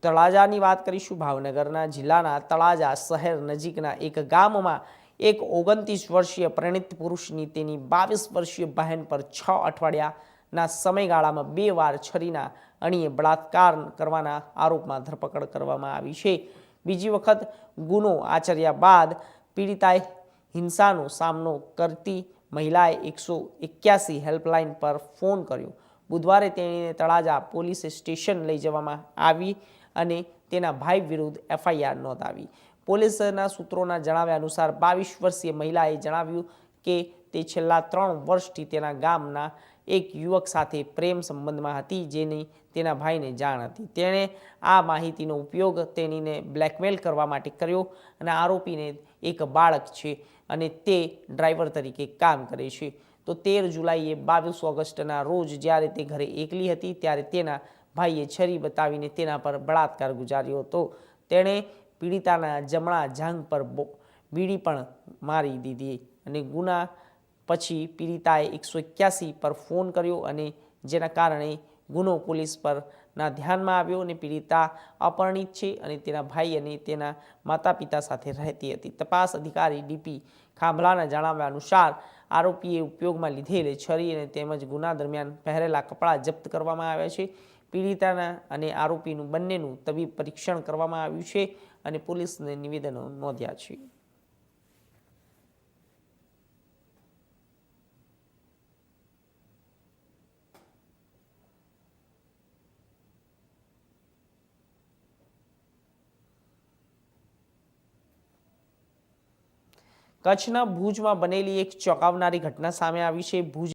તળાજાની વાત કરીશું. ભાવનગરના જિલ્લાના તળાજા શહેર નજીકના એક ગામમાં એક 29 વર્ષીય પરિણીત પુરુષની તેની 22 વર્ષીય બહેન પર 6 અઠવાડિયાના સમયગાળામાં 2 વાર છરીના અણીએ બળાત્કાર કરવાના આરોપમાં ધરપકડ કરવામાં આવી છે. બીજી વખત ગુનો આચર્યા બાદ પીડિતાએ હિંસાનો સામનો કરતી મહિલાએ 181 હેલ્પલાઇન પર ફોન કર્યો. બુધવારે તેણીને તળાજા પોલીસ સ્ટેશન લઈ જવામાં આવી અને તેના ભાઈ વિરુદ્ધ એફઆઈઆર નોંધાવી. પોલીસના સૂત્રોના જણાવ્યા અનુસાર 22 વર્ષીય મહિલાએ જણાવ્યું કે તે છેલ્લા 3 વર્ષથી તેના ગામના એક યુવક સાથે પ્રેમ સંબંધમાં હતી, જેની તેના ભાઈને જાણ હતી. તેણે આ માહિતીનો ઉપયોગ તેણીને બ્લેકમેલ કરવા માટે કર્યો અને આરોપીને એક બાળક છે અને તે ડ્રાઈવર તરીકે કામ કરે છે. તો 13 જુલાઈએ 22 ઓગસ્ટના રોજ જ્યારે તે ઘરે એકલી હતી ત્યારે તેના ભાઈએ છરી બતાવીને તેના પર બળાત્કાર ગુજાર્યો હતો. તેણે પીડિતાના જમણા જાંઘ પર બીડી પણ મારી દીધી અને ગુના પછી પીડિતાએ 181 પર ફોન કર્યો અને જેના કારણે ગુનો પોલીસ પરના ધ્યાનમાં આવ્યો અને પીડિતા અપરિણીત છે અને તેના ભાઈ અને તેના માતા પિતા સાથે રહેતી હતી. તપાસ અધિકારી ડીપી ખાંભલાના જણાવ્યા અનુસાર આરોપીએ ઉપયોગમાં લીધેલી છરી અને તેમજ ગુના દરમિયાન પહેરેલા કપડાં જપ્ત કરવામાં આવ્યા છે. પીડિતાના અને આરોપીનું બંનેનું તબીબ પરીક્ષણ કરવામાં આવ્યું છે અને પોલીસને નિવેદનો નોંધ્યા છે. કચ્છના ભુજમાં બનેલી એક ચોંકાવનારી ઘટના સામે આવી છે. ભુજ